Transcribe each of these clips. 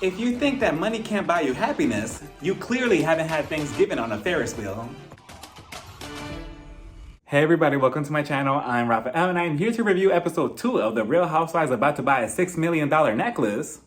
If you think that money can't buy you happiness, you clearly haven't had Thanksgiving on a Ferris wheel. Hey everybody, welcome to my channel. I'm Raphael and I'm here to review episode 2 of The Real Housewives About to Buy a $6 million necklace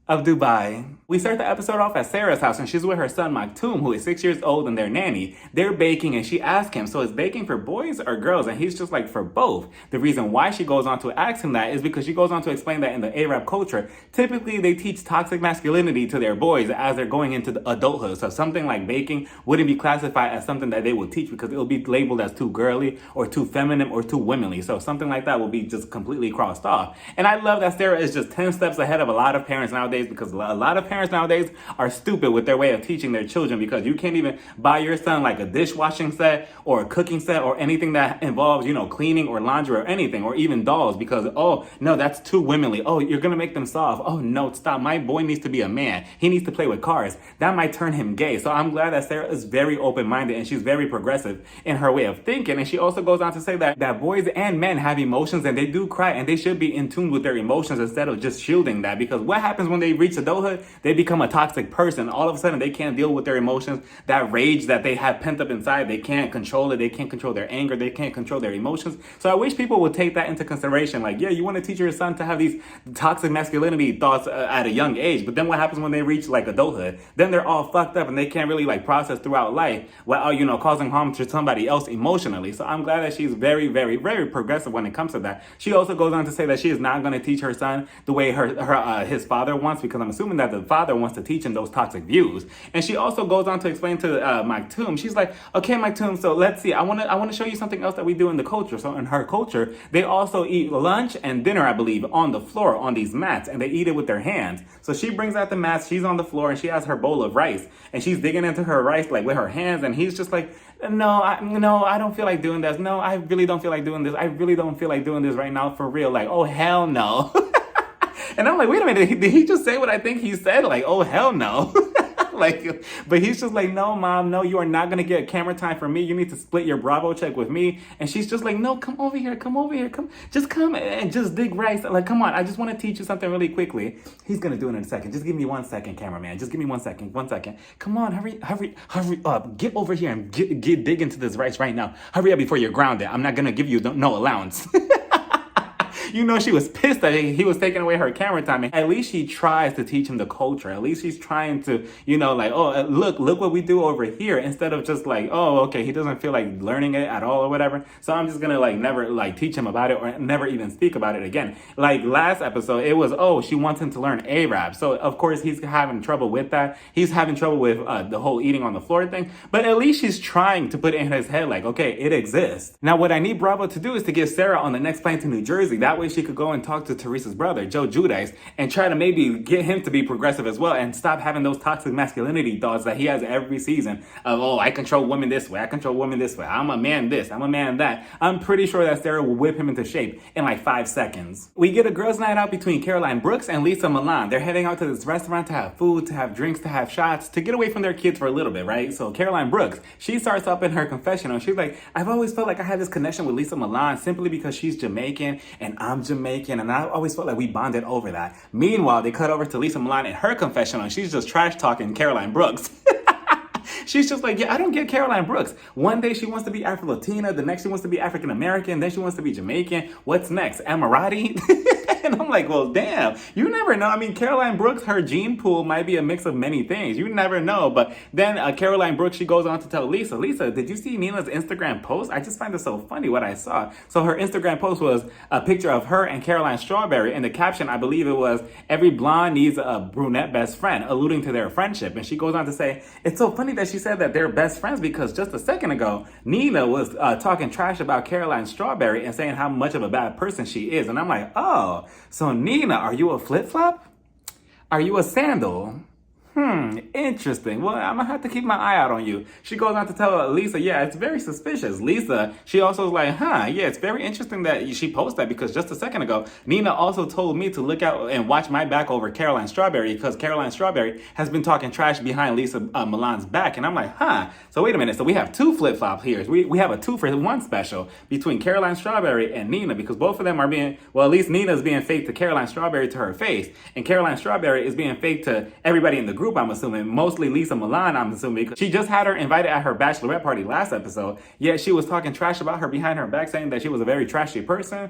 of Dubai. We start the episode off at Sarah's house and she's with her son Maktoum, who is 6 years old, and their nanny. They're baking and she asks him, so is baking for boys or girls? And he's just like, for both. The reason why she goes on to ask him that is because she goes on to explain that in the Arab culture, typically they teach toxic masculinity to their boys as they're going into the adulthood. So something like baking wouldn't be classified as something that they would teach because it'll be labeled as too girly or too feminine or too womanly. So something like that will be just completely crossed off. And I love that Sarah is just 10 steps ahead of a lot of parents nowadays, because a lot of parents nowadays are stupid with their way of teaching their children, because you can't even buy your son like a dishwashing set or a cooking set or anything that involves, cleaning or laundry or anything, or even dolls, because, oh, no, that's too womanly. Oh, you're going to make them soft. Oh, no, stop. My boy needs to be a man. He needs to play with cars. That might turn him gay. So I'm glad that Sarah is very open-minded and she's very progressive in her way of thinking. And she also goes on to say that boys and men have emotions and they do cry and they should be in tune with their emotions instead of just shielding that, because what happens when they reach adulthood? They become a toxic person. All of a sudden, they can't deal with their emotions. That rage that they have pent up inside, they can't control it. They can't control their anger. They can't control their emotions. So I wish people would take that into consideration. Like, yeah, you want to teach your son to have these toxic masculinity thoughts at a young age, but then what happens when they reach like adulthood? Then they're all fucked up and they can't really like process throughout life without, causing harm to somebody else emotionally. So I'm glad that she's very, very, very progressive when it comes to that. She also goes on to say that she is not going to teach her son the way his father wants, because I'm assuming that the father wants to teach him those toxic views. And she also goes on to explain to Maktoum, she's like, okay, Maktoum, so let's see, I want to show you something else that we do in the culture. So in her culture, they also eat lunch and dinner, I believe, on the floor on these mats, and they eat it with their hands. So she brings out the mats, she's on the floor, and she has her bowl of rice, and she's digging into her rice like with her hands, and he's just like, no, I don't feel like doing this. No, I really don't feel like doing this. I really don't feel like doing this right now, for real. Like, oh, hell no. And I'm like, wait a minute, did he just say what I think he said? Like, oh, hell no. But he's just like, no, mom, no, you are not going to get camera time from me. You need to split your Bravo check with me. And she's just like, no, come over here, just come and just dig rice. Like, come on, I just want to teach you something really quickly. He's going to do it in a second. Just give me 1 second, cameraman. Just give me 1 second. Come on, hurry up. Get over here and dig into this rice right now. Hurry up before you're grounded. I'm not going to give you no allowance. She was pissed that he was taking away her camera time. And at least she tries to teach him the culture. At least she's trying to, oh, look what we do over here, instead of just like, oh, okay, he doesn't feel like learning it at all or whatever. So I'm just going to never teach him about it or never even speak about it again. Like last episode, it was, oh, she wants him to learn Arab. So of course he's having trouble with that. He's having trouble with the whole eating on the floor thing. But at least she's trying to put it in his head like, okay, it exists. Now what I need Bravo to do is to get Sarah on the next plane to New Jersey. That way she could go and talk to Teresa's brother, Joe Giudice, and try to maybe get him to be progressive as well and stop having those toxic masculinity thoughts that he has every season of, oh, I control women this way, I'm a man this, I'm a man that. I'm pretty sure that Sarah will whip him into shape in like 5 seconds. We get a girls' night out between Caroline Brooks and Lisa Milan. They're heading out to this restaurant to have food, to have drinks, to have shots, to get away from their kids for a little bit, right? So Caroline Brooks, she starts up in her confessional. She's like, I've always felt like I had this connection with Lisa Milan simply because she's Jamaican and I'm Jamaican, and I always felt like we bonded over that. Meanwhile, they cut over to Lisa Milan in her confessional, and she's just trash talking Caroline Brooks. She's just like, yeah, I don't get Caroline Brooks. One day she wants to be Afro-Latina, the next she wants to be African-American, then she wants to be Jamaican. What's next? Emirati? And I'm like, well, damn, you never know. I mean, Caroline Brooks, her gene pool might be a mix of many things. You never know. But then Caroline Brooks, she goes on to tell Lisa, did you see Nina's Instagram post? I just find it so funny what I saw. So her Instagram post was a picture of her and Caroline Strawberry. And the caption, I believe it was, every blonde needs a brunette best friend, alluding to their friendship. And she goes on to say, it's so funny that she said that they're best friends, because just a second ago, Nina was talking trash about Caroline Strawberry and saying how much of a bad person she is. And I'm like, oh, so Nina, are you a flip-flop? Are you a sandal? Interesting. Well, I'm gonna have to keep my eye out on you. She goes on to tell Lisa, yeah, it's very suspicious. Lisa, she also was like, yeah, it's very interesting that she posted that because just a second ago, Nina also told me to look out and watch my back over Caroline Strawberry because Caroline Strawberry has been talking trash behind Lisa Milan's back. And I'm like, so wait a minute. So we have two flip-flops here. We have a 2-for-1 special between Caroline Strawberry and Nina because both of them are being, well, at least Nina's being fake to Caroline Strawberry to her face. And Caroline Strawberry is being fake to everybody in the group, I'm assuming. Mostly Lisa Milan, I'm assuming, because she just had her invited at her bachelorette party last episode. Yet she was talking trash about her behind her back, saying that she was a very trashy person.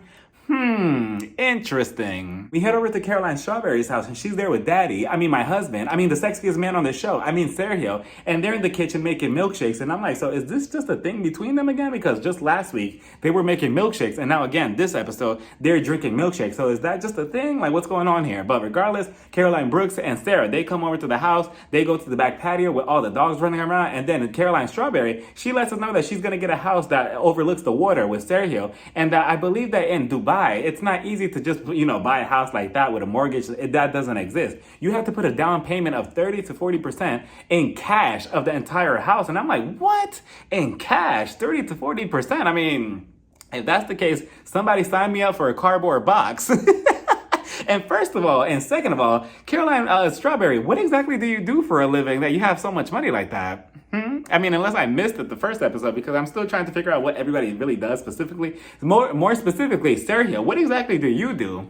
Interesting. We head over to Caroline Strawberry's house and she's there with Daddy. My husband. The sexiest man on the show. Sergio. And they're in the kitchen making milkshakes. And I'm like, so is this just a thing between them again? Because just last week they were making milkshakes. And now again, this episode, they're drinking milkshakes. So is that just a thing? Like, what's going on here? But regardless, Caroline Brooks and Sarah, they come over to the house. They go to the back patio with all the dogs running around. And then Caroline Strawberry, she lets us know that she's going to get a house that overlooks the water with Sergio. And that I believe that in Dubai, it's not easy to just, buy a house like that with a mortgage. That doesn't exist. You have to put a down payment of 30 to 40% in cash of the entire house. And I'm like, what? In cash? 30 to 40%? If that's the case, somebody sign me up for a cardboard box. And first of all, and second of all, Caroline Strawberry, what exactly do you do for a living that you have so much money like that? Unless I missed it the first episode, because I'm still trying to figure out what everybody really does specifically. More specifically, Sergio, what exactly do you do?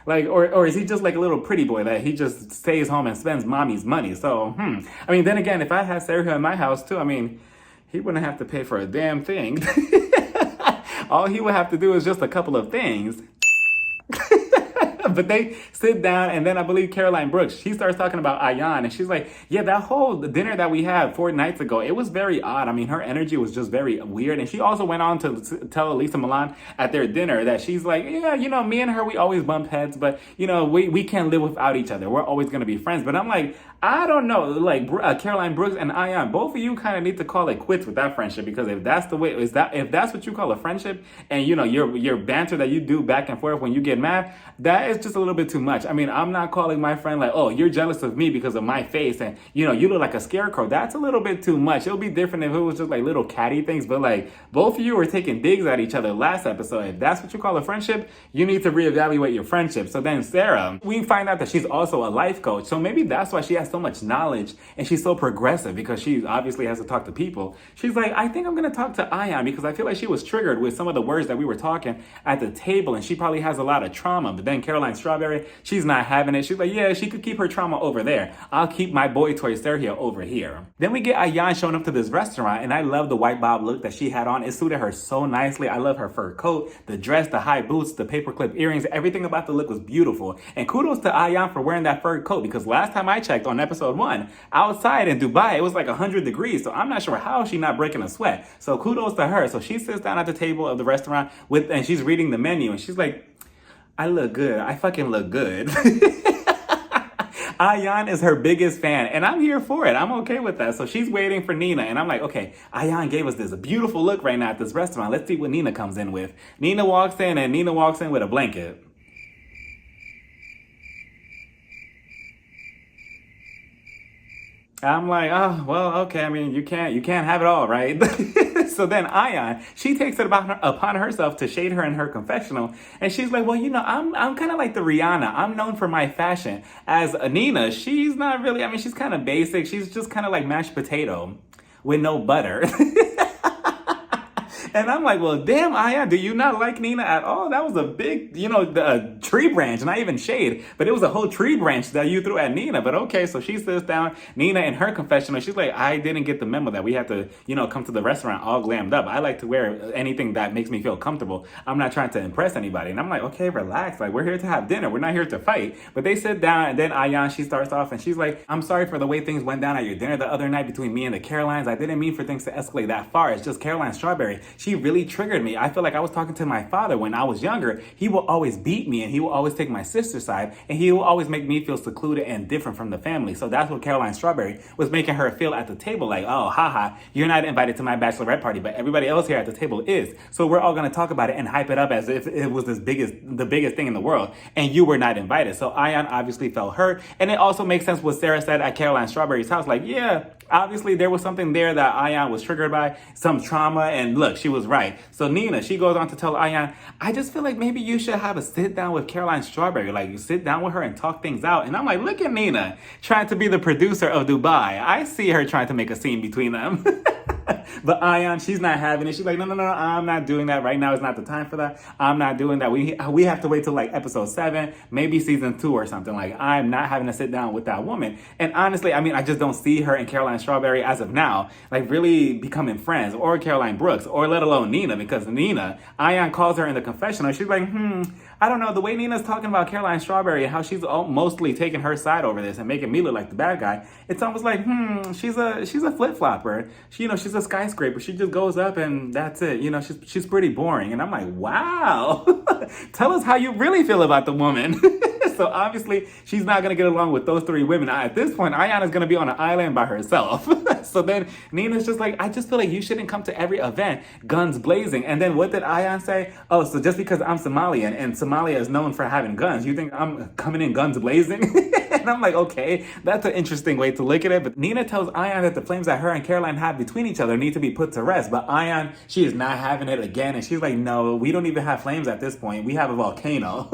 Like, or is he just like a little pretty boy that he just stays home and spends mommy's money? So, then again, if I had Sergio in my house too, he wouldn't have to pay for a damn thing. All he would have to do is just a couple of things. But they sit down, and then I believe Caroline Brooks, she starts talking about Ayan, and she's like, yeah, that whole dinner that we had 4 nights ago, it was very odd. Her energy was just very weird. And she also went on to tell Lisa Milan at their dinner that she's like, yeah, me and her, we always bump heads, but, we can't live without each other. We're always going to be friends. But I'm like, I don't know, like Caroline Brooks and Ayan, both of you kind of need to call it quits with that friendship, because if that's the way, if that's what you call a friendship, and your banter that you do back and forth when you get mad, that is just a little bit too much. I'm not calling my friend like, oh, you're jealous of me because of my face, and you look like a scarecrow. That's a little bit too much. It'll be different if it was just like little catty things, but like both of you were taking digs at each other last episode. If that's what you call a friendship, you need to reevaluate your friendship. So then Sarah, we find out that she's also a life coach, so maybe that's why she has so much knowledge and she's so progressive, because she obviously has to talk to people. She's like, I think I'm gonna talk to Ayan because I feel like she was triggered with some of the words that we were talking at the table, and she probably has a lot of trauma. But then Caroline Strawberry, she's not having it. She's like, yeah, she could keep her trauma over there. I'll keep my boy toy Sergio over here. Then we get Ayan showing up to this restaurant, and I love the white bob look that she had on. It suited her so nicely. I love her fur coat, the dress, the high boots, the paperclip earrings. Everything about the look was beautiful. And kudos to Ayan for wearing that fur coat, because last time I checked on episode 1, outside in Dubai, it was like 100 degrees. So I'm not sure how she's not breaking a sweat. So kudos to her. So she sits down at the table of the restaurant and she's reading the menu, and she's like, I look good. I fucking look good. Ayan is her biggest fan, and I'm here for it. I'm okay with that. So she's waiting for Nina, and I'm like, okay, Ayan gave us this beautiful look right now at this restaurant. Let's see what Nina comes in with. Nina walks in with a blanket. I'm like, oh, well, okay. You can't have it all, right? So then Ayan, she takes it upon herself to shade her in her confessional. And she's like, well, I'm kind of like the Rihanna. I'm known for my fashion. As Nina, she's not really, she's kind of basic. She's just kind of like mashed potato with no butter. And I'm like, well, damn, Aya, do you not like Nina at all? That was a big, tree branch, not even shade, but it was a whole tree branch that you threw at Nina. But okay, so she sits down, Nina in her confessional, she's like, I didn't get the memo that we have to, come to the restaurant all glammed up. I like to wear anything that makes me feel comfortable. I'm not trying to impress anybody. And I'm like, okay, relax. Like, we're here to have dinner. We're not here to fight. But they sit down, and then Ayan, she starts off and she's like, I'm sorry for the way things went down at your dinner the other night between me and the Carolines. I didn't mean for things to escalate that far. It's just Caroline Strawberry. she really triggered me. I feel like I was talking to my father when I was younger. He will always beat me and he will always take my sister's side and he will always make me feel secluded and different from the family. So that's what Caroline Strawberry was making her feel at the table, like, oh, haha, you're not invited to my bachelorette party, but everybody else here at the table is. So we're all going to talk about it and hype it up as if it was the biggest thing in the world, and you were not invited. So Ayan obviously felt hurt, and it also makes sense what Sarah said at Caroline Strawberry's house. Like, yeah, obviously there was something there that Ayan was triggered by, some trauma, and look, she was right. So Nina, she goes on to tell Ayan, I just feel like maybe you should have a sit down with Caroline Strawberry. Like, you sit down with her and talk things out. And I'm like, look at Nina trying to be the producer of Dubai. I see her trying to make a scene between them. But Ayan, she's not having it. She's like, no, I'm not doing that. Right now is not the time for that. I'm not doing that. We have to wait till like episode 7, maybe season 2 or something. Like, I'm not having to sit down with that woman. And honestly, I mean, I just don't see her and Caroline Strawberry as of now, like really becoming friends, or Caroline Brooks, or let alone Nina, because Nina, Ayan calls her in the confessional. She's like, I don't know, the way Nina's talking about Caroline Strawberry and how she's mostly taking her side over this and making me look like the bad guy, it's almost like, she's a flip-flopper. She's a skyscraper. She just goes up and that's it. She's pretty boring. And I'm like, wow, tell us how you really feel about the woman. So obviously she's not going to get along with those 3 women. At this point, Ayan is going to be on an island by herself. So then Nina's just like, I just feel like you shouldn't come to every event guns blazing. And then what did Ayan say? Oh, so just because I'm Somalian and Somalia is known for having guns, you think I'm coming in guns blazing? And I'm like, okay, that's an interesting way to look at it. But Nina tells Ayan that the flames that her and Caroline have between each other need to be put to rest. But Ayan, she is not having it again. And she's like, no, we don't even have flames at this point. We have a volcano.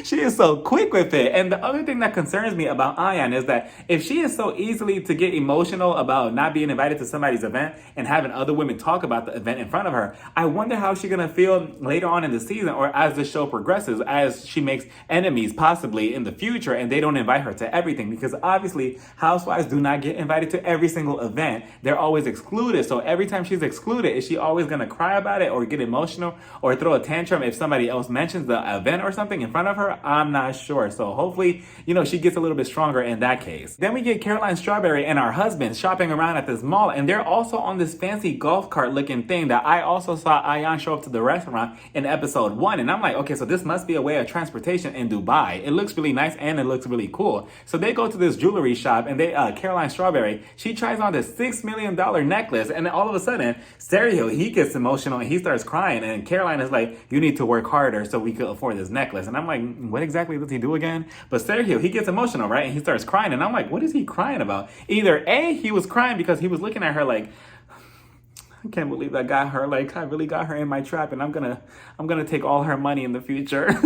She is so quick with it. And the other thing that concerns me about Ayan is that if she is so easily to get emotional about not being invited to somebody's event and having other women talk about the event in front of her, I wonder how she's going to feel later on in the season or as the show progresses, as she makes enemies possibly in the future and they don't invite her to everything. Because obviously housewives do not get invited to every single event. They're always excluded. So every time she's excluded, is she always going to cry about it or get emotional or throw a tantrum if somebody else mentions the event or something in front of her? I'm not sure. So hopefully, she gets a little bit stronger in that case. Then we get Caroline Strawberry and our husband shopping around at this mall, and they're also on this fancy golf cart looking thing that I also saw Ayan show up to the restaurant in episode 1. And I'm like, okay, so this must be a way of transportation in Dubai. It looks really nice and it looks really cool. So they go to this jewelry shop and Caroline Strawberry, she tries on this $6 million necklace, and then all of a sudden, Sergio, he gets emotional and he starts crying, and Caroline is like, you need to work harder so we could afford this necklace. And I'm like, what exactly does he do again? But Sergio, he gets emotional, right? And he starts crying. And I'm like, what is he crying about? Either A, he was crying because he was looking at her like, I can't believe I got her. Like, I really got her in my trap and I'm gonna take all her money in the future.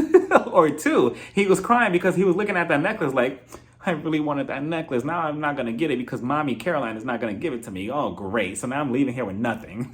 Or 2, he was crying because he was looking at that necklace like, I really wanted that necklace. Now I'm not gonna get it because mommy Caroline is not gonna give it to me. Oh, great. So now I'm leaving here with nothing.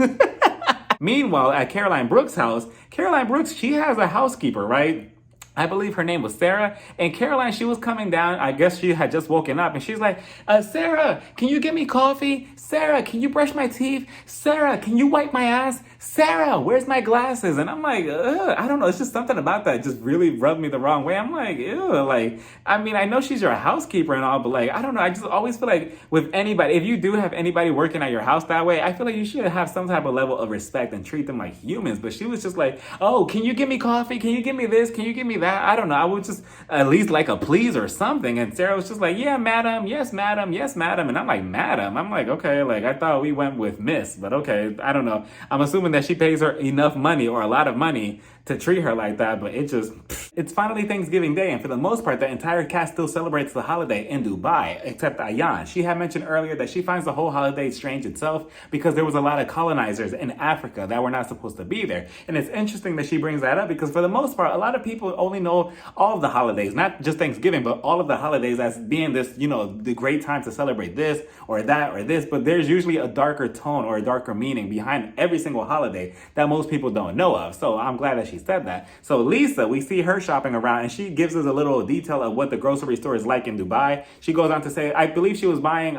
Meanwhile, at Caroline Brooks' house, Caroline Brooks, she has a housekeeper, right? I believe her name was Sarah. And Caroline, she was coming down. I guess she had just woken up. And she's like, Sarah, can you get me coffee? Sarah, can you brush my teeth? Sarah, can you wipe my ass? Sarah, where's my glasses? And I'm like, I don't know. It's just something about that just really rubbed me the wrong way. I'm like, ew. Like, I mean, I know she's your housekeeper and all, but like, I don't know. I just always feel like with anybody, if you do have anybody working at your house that way, I feel like you should have some type of level of respect and treat them like humans. But she was just like, oh, can you give me coffee? Can you give me this? Can you give me that? I don't know. I would just at least like a please or something. And Sarah was just like, yeah, madam. Yes, madam. Yes, madam. And I'm like, madam. I'm like, okay, like I thought we went with miss, but okay. I don't know. I'm assuming that she pays her enough money or a lot of money to treat her like that, but it's finally Thanksgiving Day, and for the most part, the entire cast still celebrates the holiday in Dubai, except Ayan. She had mentioned earlier that she finds the whole holiday strange itself because there was a lot of colonizers in Africa that were not supposed to be there. And it's interesting that she brings that up because for the most part, a lot of people only know all of the holidays, not just Thanksgiving, but all of the holidays as being this, the great time to celebrate this or that or this, but there's usually a darker tone or a darker meaning behind every single holiday that most people don't know of. So I'm glad that she said that. So Lisa, we see her shopping around and she gives us a little detail of what the grocery store is like in Dubai. She goes on to say, I believe she was buying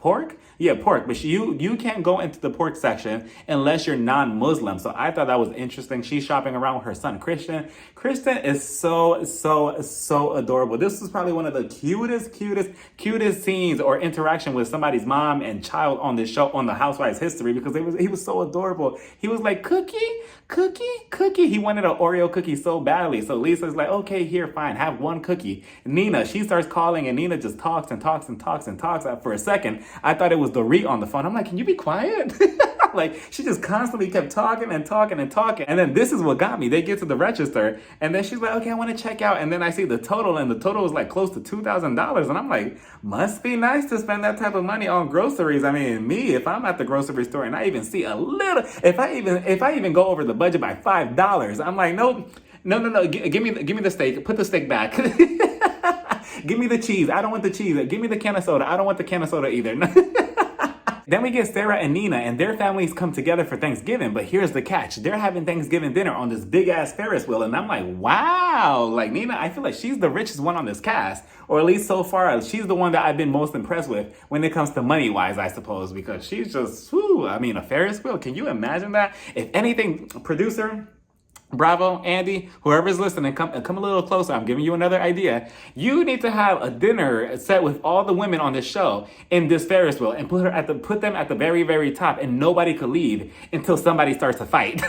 pork? Yeah, pork. But you can't go into the pork section unless you're non-Muslim. So I thought that was interesting. She's shopping around with her son, Christian. Christian is so adorable. This was probably one of the cutest scenes or interaction with somebody's mom and child on this show, on the Housewives history, because he was so adorable. He was like, cookie. He wanted an Oreo cookie so badly. So Lisa's like, okay, here, fine, have one cookie. Nina, she starts calling, and Nina just talks and talks. For a second, I thought it was Dorit on the phone. I'm like, can you be quiet? Like, she just constantly kept talking. And then this is what got me. They get to the register, and then she's like, okay, I want to check out. And then I see the total, and the total was like close to $2,000. And I'm like, must be nice to spend that type of money on groceries. I mean, me, if I'm at the grocery store and I even see a little, if I even go over the budget by $5, I'm like, nope. No. Give me the steak. Put the steak back. Give me the cheese. I don't want the cheese. Give me the can of soda. I don't want the can of soda either. Then we get Sarah and Nina, and their families come together for Thanksgiving. But here's the catch. They're having Thanksgiving dinner on this big-ass Ferris wheel. And I'm like, wow. Like, Nina, I feel like she's the richest one on this cast. Or at least so far, she's the one that I've been most impressed with when it comes to money-wise, I suppose. Because she's just, a Ferris wheel. Can you imagine that? If anything, producer, Bravo, Andy, whoever's listening, come a little closer. I'm giving you another idea. You need to have a dinner set with all the women on this show in this Ferris wheel and put them at the very, very top, and nobody could leave until somebody starts to fight.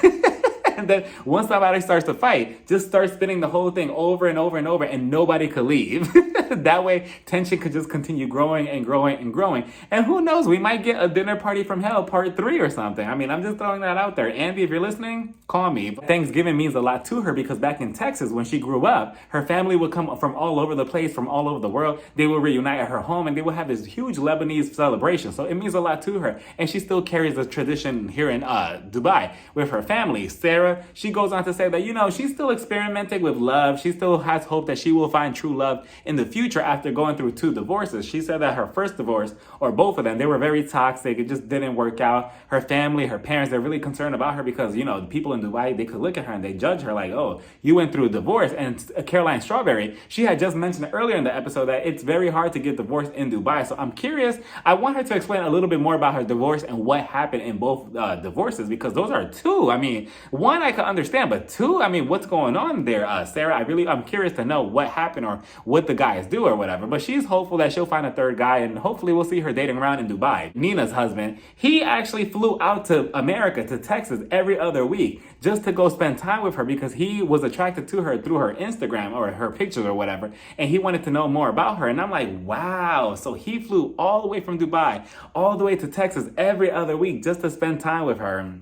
And then once somebody starts to fight, just start spinning the whole thing over and over, and nobody could leave. That way, tension could just continue growing. And who knows, we might get a dinner party from hell part 3 or something. I mean, I'm just throwing that out there. Andy, if you're listening, call me. Thanksgiving means a lot to her because back in Texas, when she grew up, her family would come from all over the place, from all over the world. They would reunite at her home, and they would have this huge Lebanese celebration. So it means a lot to her. And she still carries the tradition here in Dubai with her family. Sarah, she goes on to say that, she's still experimenting with love. She still has hope that she will find true love in the future after going through 2 divorces. She said that her first divorce, or both of them, they were very toxic. It just didn't work out. Her family, her parents, they're really concerned about her because, the people in Dubai, they could look at her and they judge her like, oh, you went through a divorce. And Caroline Strawberry, she had just mentioned earlier in the episode that it's very hard to get divorced in Dubai. So I'm curious. I want her to explain a little bit more about her divorce and what happened in both divorces, because those are 2. I mean, 1 I could understand, but 2, I mean, what's going on there, Sarah? I'm curious to know what happened or what the guys do or whatever. But she's hopeful that she'll find a 3rd guy, and hopefully we'll see her dating around in Dubai. Nina's husband, he actually flew out to America, to Texas, every other week just to go spend time with her because he was attracted to her through her Instagram or her pictures or whatever, and he wanted to know more about her. And I'm like, wow. So he flew all the way from Dubai all the way to Texas every other week just to spend time with her.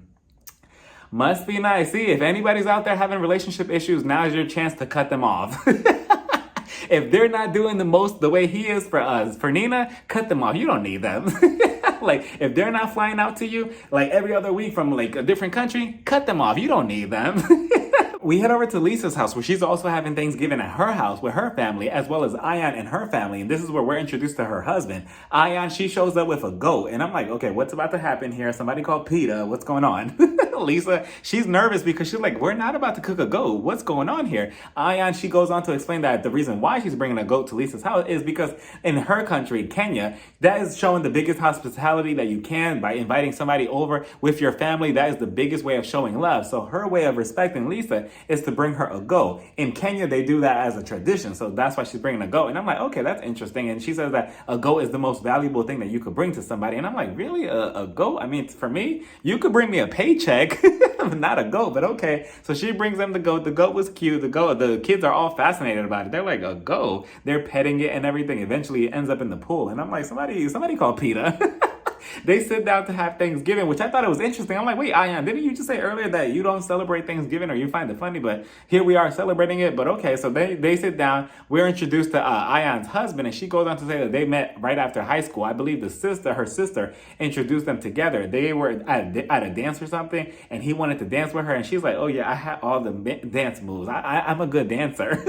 Must be nice. See, if anybody's out there having relationship issues, now's your chance to cut them off. If they're not doing the way he is for us, for Nina, cut them off. You don't need them. Like, if they're not flying out to you like every other week from like a different country, cut them off. You don't need them. We head over to Lisa's house where she's also having Thanksgiving at her house with her family, as well as Ayan and her family. And this is where we're introduced to her husband. Ayan, she shows up with a goat. And I'm like, okay, what's about to happen here? Somebody called PETA. What's going on? Lisa, she's nervous because she's like, we're not about to cook a goat. What's going on here? Ayan, she goes on to explain that the reason why she's bringing a goat to Lisa's house is because in her country, Kenya, that is showing the biggest hospitality that you can by inviting somebody over with your family. That is the biggest way of showing love. So her way of respecting Lisa is to bring her a goat. In Kenya, they do that as a tradition. So that's why she's bringing a goat. And I'm like, okay, that's interesting. And she says that a goat is the most valuable thing that you could bring to somebody. And I'm like, really? A goat? I mean, for me, you could bring me a paycheck, not a goat, but okay. So she brings them the goat. The goat was cute. The kids are all fascinated about it. They're like, a goat? They're petting it and everything. Eventually, it ends up in the pool. And I'm like, somebody call PETA. They sit down to have Thanksgiving, which I thought it was interesting. I'm like, wait, Ayan, didn't you just say earlier that you don't celebrate Thanksgiving or you find it funny? But here we are celebrating it. But okay, so they sit down. We're introduced to Ayan's husband, and she goes on to say that they met right after high school. I believe her sister, introduced them together. They were at a dance or something, and he wanted to dance with her, and she's like, oh yeah, I have all the dance moves. I'm a good dancer.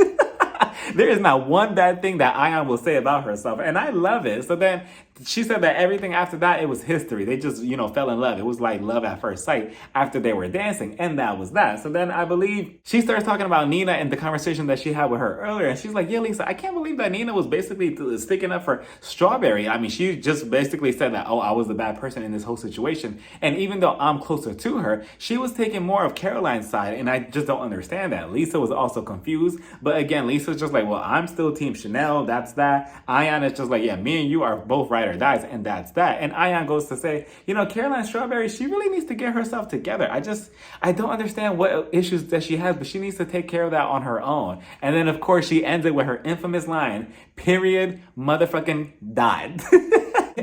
There is not one bad thing that Ayan will say about herself, and I love it. So then she said that everything after that, it was history. They just, fell in love. It was like love at first sight after they were dancing. And that was that. So then I believe she starts talking about Nina and the conversation that she had with her earlier. And she's like, yeah, Lisa, I can't believe that Nina was basically sticking up for Strawberry. I mean, she just basically said that, oh, I was the bad person in this whole situation. And even though I'm closer to her, she was taking more of Caroline's side. And I just don't understand that. Lisa was also confused. But again, Lisa's just like, well, I'm still Team Chanel. That's that. Ayan is just like, yeah, me and you are both ride or dies. And that's that. And Ayan goes to say, Caroline Strawberry, she really needs to get herself together. I don't understand what issues that she has, but she needs to take care of that on her own. And then, of course, she ends it with her infamous line, period, motherfucking died.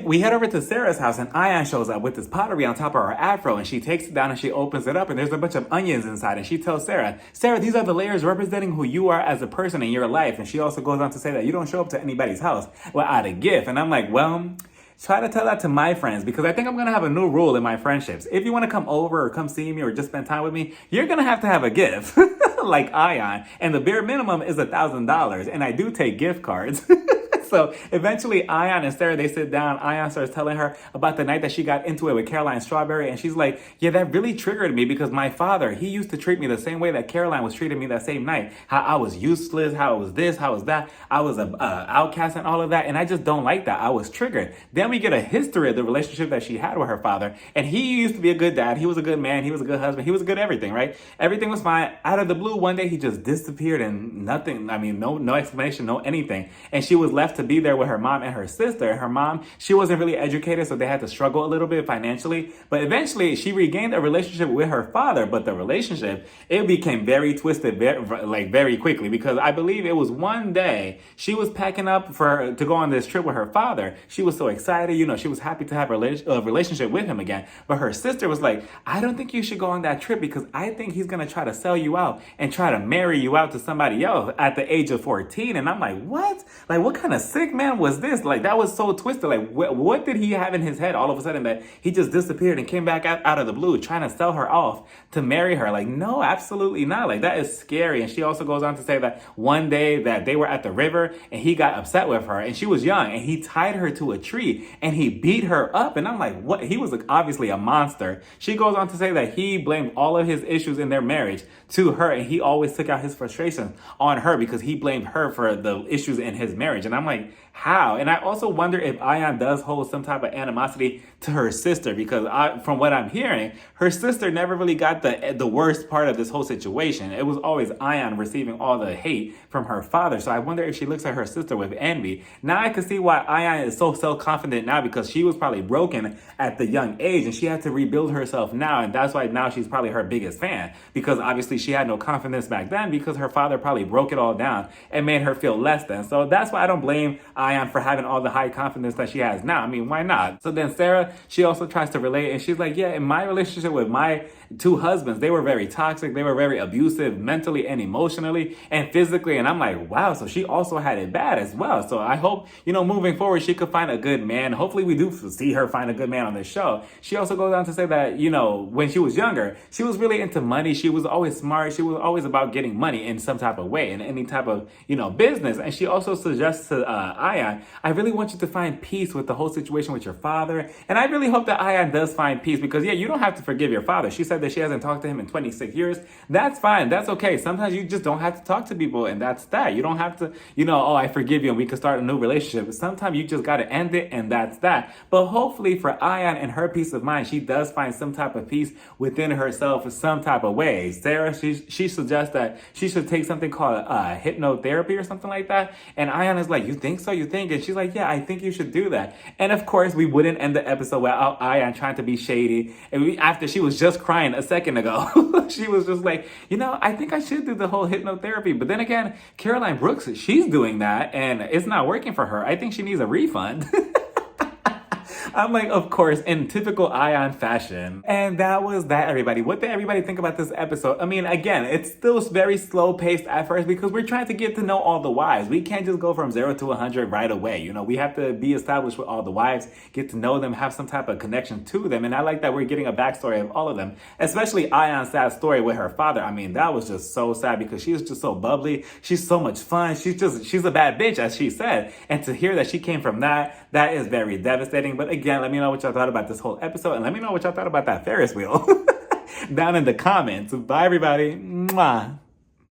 We head over to Sarah's house and Ayan shows up with this pottery on top of her afro, and she takes it down and she opens it up and there's a bunch of onions inside, and she tells Sarah, these are the layers representing who you are as a person in your life. And she also goes on to say that you don't show up to anybody's house without a gift. And I'm like, well, try to tell that to my friends, because I think I'm going to have a new rule in my friendships. If you want to come over or come see me or just spend time with me, you're going to have a gift like Ayan. And the bare minimum is $1,000. And I do take gift cards. So eventually Ayan and Sarah, they sit down. Ayan starts telling her about the night that she got into it with Caroline Strawberry. And she's like, yeah, that really triggered me, because my father, he used to treat me the same way that Caroline was treating me that same night. How I was useless, how it was this, how it was that. I was an outcast and all of that. And I just don't like that. I was triggered. Then we get a history of the relationship that she had with her father. And he used to be a good dad. He was a good man. He was a good husband. He was a good everything, right? Everything was fine. Out of the blue, one day he just disappeared and nothing. I mean, no explanation, no anything. And she was left to be there with her mom and her sister. Her mom, she wasn't really educated, so they had to struggle a little bit financially. But eventually, she regained a relationship with her father. But the relationship, it became very twisted, very quickly. Because I believe it was one day she was packing up to go on this trip with her father. She was so excited, she was happy to have a relationship with him again. But her sister was like, I don't think you should go on that trip, because I think he's gonna try to sell you out and try to marry you out to somebody else at the age of 14. And I'm like, what? Like, what kind of sick man was this? Like, that was so twisted. Like, what did he have in his head all of a sudden that he just disappeared and came back out of the blue trying to sell her off to marry her? Like, no, absolutely not. Like, that is scary. And she also goes on to say that one day that they were at the river and he got upset with her, and she was young, and he tied her to a tree and he beat her up. And I'm like, what? He was obviously a monster. She goes on to say that he blamed all of his issues in their marriage to her, and he always took out his frustration on her because he blamed her for the issues in his marriage. And I'm like, how? And I also wonder if Ayan does hold some type of animosity to her sister, because from what I'm hearing, her sister never really got the worst part of this whole situation. It was always Ayan receiving all the hate from her father. So I wonder if she looks at her sister with envy. Now I can see why Ayan is so self-confident now, because she was probably broken at the young age and she had to rebuild herself now. And that's why now she's probably her biggest fan, because obviously she had no confidence back then, because her father probably broke it all down and made her feel less than. So that's why I don't blame Ayan for having all the high confidence that she has now. I mean, why not? So then Sarah, she also tries to relate, and she's like, yeah, in my relationship with my two husbands, they were very toxic. They were very abusive mentally and emotionally and physically. And I'm like, wow, so she also had it bad as well. So I hope, moving forward, she could find a good man. Hopefully we do see her find a good man on this show. She also goes on to say that, when she was younger, she was really into money. She was always smart. She was always about getting money in some type of way, in any type of, business. And she also suggests to Ayan, I really want you to find peace with the whole situation with your father. And I really hope that Ayan does find peace, because yeah, you don't have to forgive your father. She said that she hasn't talked to him in 26 years. That's fine. That's okay. Sometimes you just don't have to talk to people, and that's that. You don't have to, oh, I forgive you and we can start a new relationship. Sometimes you just got to end it, and that's that. But hopefully for Ayan and her peace of mind, she does find some type of peace within herself in some type of way. Sarah, she suggests that she should take something called hypnotherapy or something like that. And Ayan is like, you think so? You think? And she's like, yeah, I think you should do that. And of course, we wouldn't end the episode without Ayan trying to be shady. And after she was just crying a second ago, she was just like, I think I should do the whole hypnotherapy. But then again, Caroline Brooks, she's doing that and it's not working for her. I think she needs a refund. I'm like, of course, in typical Ion fashion. And that was that, everybody. What did everybody think about this episode? I mean, again, it's still very slow paced at first because we're trying to get to know all the wives. We can't just go from 0 to 100 right away. You know, we have to be established with all the wives, get to know them, have some type of connection to them. And I like that we're getting a backstory of all of them, especially Ion's sad story with her father. I mean, that was just so sad because she was just so bubbly. She's so much fun. She's a bad bitch, as she said. And to hear that she came from that is very devastating. But again, let me know what y'all thought about this whole episode, and let me know what y'all thought about that Ferris wheel down in the comments. Bye, everybody. Mwah.